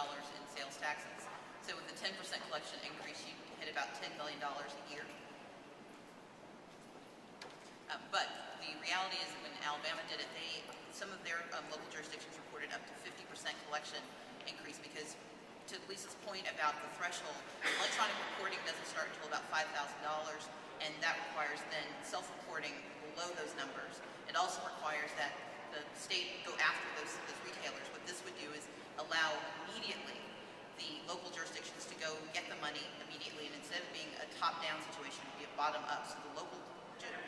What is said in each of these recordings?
in sales taxes. So with a 10% collection increase, you hit about $10 million a year. But the reality is that when Alabama did it, some of their local jurisdictions reported up to 50% collection increase because, to Lisa's point about the threshold, electronic reporting doesn't start until about $5,000, and that requires then self-reporting below those numbers. It also requires that the state go after those retailers. What this would do is allow immediately the local jurisdictions to go get the money immediately, and instead of being a top-down situation, it would be a bottom-up. So the local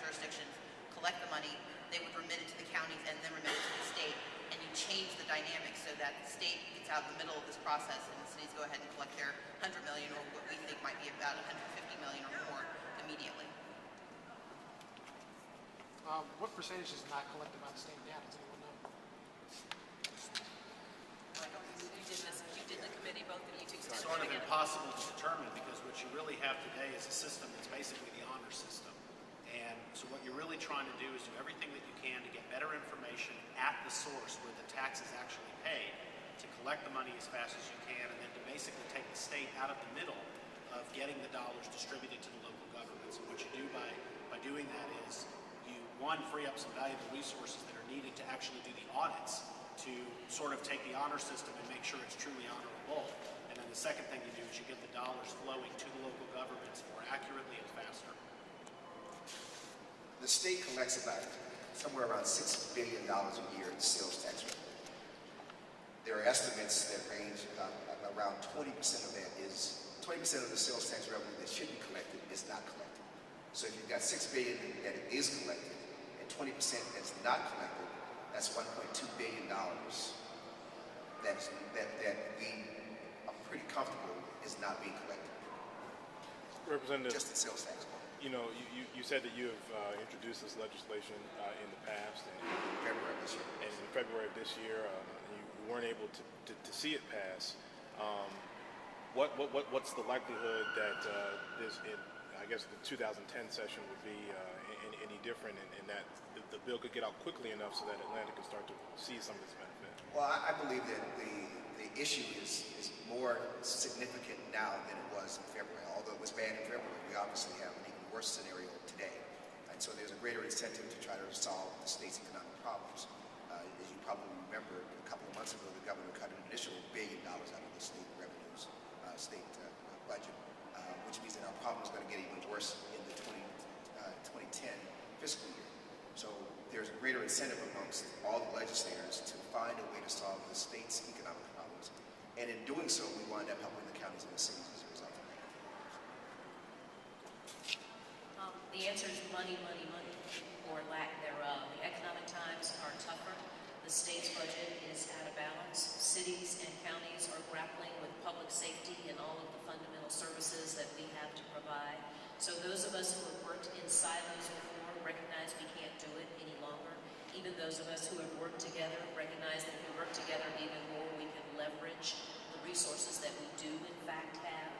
jurisdictions collect the money, they would remit it to the counties and then remit it to the state, and you change the dynamic so that the state gets out in the middle of this process and the cities go ahead and collect their $100 million or what we think might be about $150 million or more immediately. What percentage is not collected by the state now? Does anyone know? You did the committee, both of you two. It's sort of impossible to determine because what you really have today is a system that's basically the honor system. And so what you're really trying to do is do everything that you can to get better information at the source where the tax is actually paid, to collect the money as fast as you can, and then to basically take the state out of the middle of getting the dollars distributed to the local governments. And what you do by doing that is you, one, free up some valuable resources that are needed to actually do the audits to sort of take the honor system and make sure it's truly honorable. And then the second thing you do is you get the dollars flowing to the local governments more accurately and faster. The state collects about somewhere around $6 billion a year in sales tax revenue. There are estimates that range around 20% of that is 20% of the sales tax revenue that should be collected is not collected. So if you've got $6 billion that is collected and 20% that's not collected, that's $1.2 billion that we are pretty comfortable is not being collected. Representative, just in sales tax. You know, you said that you have introduced this legislation in the past, and February of this year. And in February of this year, you weren't able to see it pass. What's the likelihood that I guess the 2010 session would be any different, in that the bill could get out quickly enough so that Atlanta can start to see some of its benefit? Well, I believe that the issue is more significant now than it was in February. Although it was bad in February, we obviously have an even worse scenario today. And so there's a greater incentive to try to resolve the state's economic problems. As you probably remember, a couple of months ago, the governor cut an initial $1 billion out of the state revenues, state budget, which means that our problem is going to get even worse in the 2010 fiscal year. So there's a greater incentive amongst all the legislators to find a way to solve the state's economic problems. And in doing so, we wind up helping the counties and the cities as a result of that. The answer is money, money, money, or lack thereof. The economic times are tougher. The state's budget is out of balance. Cities and counties are grappling with public safety and all of the fundamental services that we have to provide. So those of us who have worked in silos before recognize we can't do it any longer. Even those of us who have worked together recognize that if we work together even more, we can leverage the resources that we do in fact have.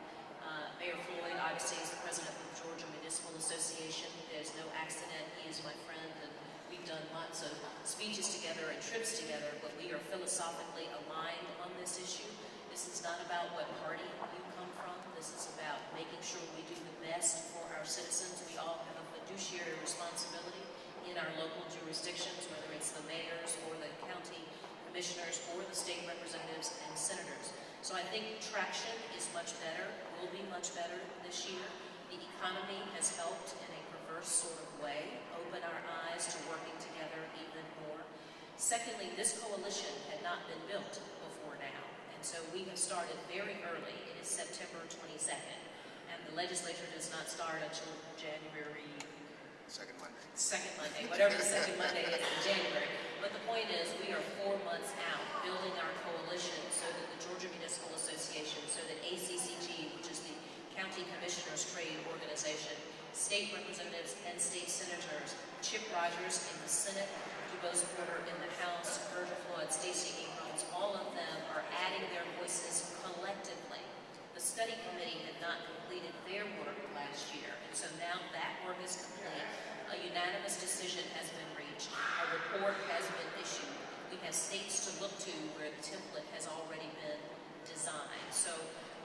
Mayor Floyd obviously is the president of the Georgia Municipal Association. There's no accident. He is my friend, and we've done lots of speeches together and trips together, but we are philosophically aligned on this issue. This is not about what party you come from. This is about making sure we do the best for our citizens. We all have a fiduciary responsibility in our local jurisdictions, whether it's the mayors or the county commissioners or the state representatives and senators. So I think traction is much better, will be much better this year. The economy has helped in a perverse sort of way, open our eyes to working together even more. Secondly, this coalition had not been built before now, and so we have started very early. It is September 22nd, and the legislature does not start until January Second Monday, whatever the second Monday is in January. But the point is, we are 4 months out building our coalition so that the Georgia Municipal Association, so that ACCG, which is the County Commissioners Trade Organization, state representatives and state senators, Chip Rogers in the Senate, DuBose Porter in the House, Virgil Floyd, Stacey Abrams, all of them are adding their voices collectively. The study committee had not completed their work last year, and so now that work is complete. A unanimous decision has been reached. A report has been issued. We have states to look to where the template has already been design. So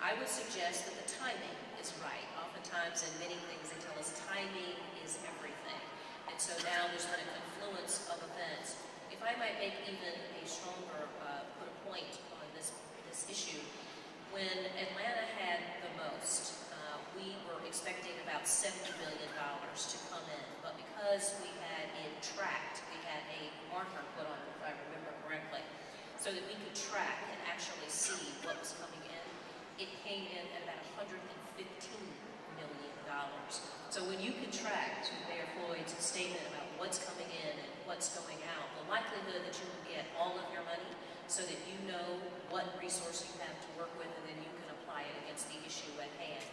I would suggest that the timing is right. Oftentimes in many things they tell us timing is everything. And so now there's been a confluence of events. If I might make even a stronger, put a point on this issue, when Atlanta had the most, we were expecting about $70 million to come in, but because we had it tracked, we had a marker put on it, if I remember correctly, so that we could track and actually see what was coming in. It came in at about $115 million. So when you can track, to Mayor Floyd's statement about what's coming in and what's going out, the likelihood that you will get all of your money so that you know what resource you have to work with and then you can apply it against the issue at hand.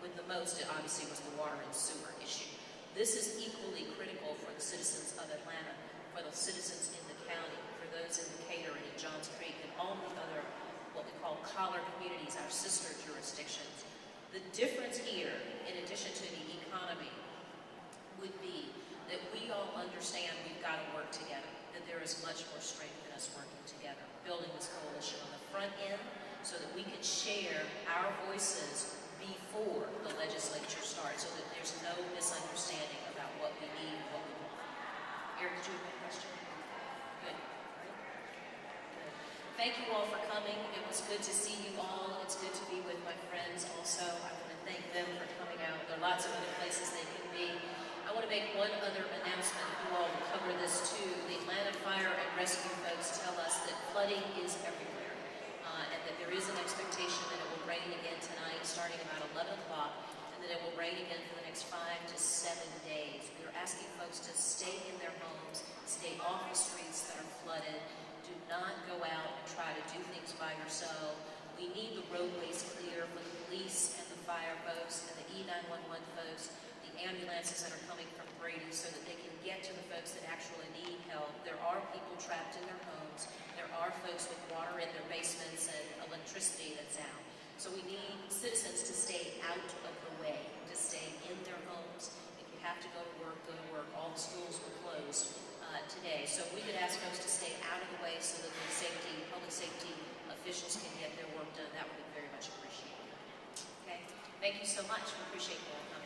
With the most, it obviously was the water and sewer issue. This is equally critical for the citizens of Atlanta, for the citizens in the county, for those in Decatur and in Johns Creek and all the other, what we call collar communities, our sister jurisdictions. The difference here, in addition to the economy, would be that we all understand we've got to work together, that there is much more strength in us working together, building this coalition on the front end so that we can share our voices before the legislature starts so that there's no misunderstanding about what we need and what we want. Eric, did you have a question? Good. Good. Thank you all for coming. It was good to see you all. It's good to be with my friends also. I want to thank them for coming out. There are lots of other places they can be. I want to make one other announcement. You all will cover this too. The Atlanta Fire and Rescue folks tell us that flooding is everywhere. And that there is an expectation that it will rain again tonight, starting about 11 o'clock, and that it will rain again for the next 5 to 7 days. We are asking folks to stay in their homes, stay off the streets that are flooded. Do not go out and try to do things by yourself. We need the roadways clear for the police and the fire folks and the E911 folks, the ambulances that are coming from Brady so that they can get to the folks that actually need help. There are people trapped in their homes. There are folks with water in their basements and electricity that's out. So we need citizens to stay out of the way, to stay in their homes. If you have to go to work, go to work. All the schools were closed today. So we could ask folks to stay out of the way so that the public safety officials can get their work done. That would be very much appreciated. Okay? Thank you so much. We appreciate you all coming.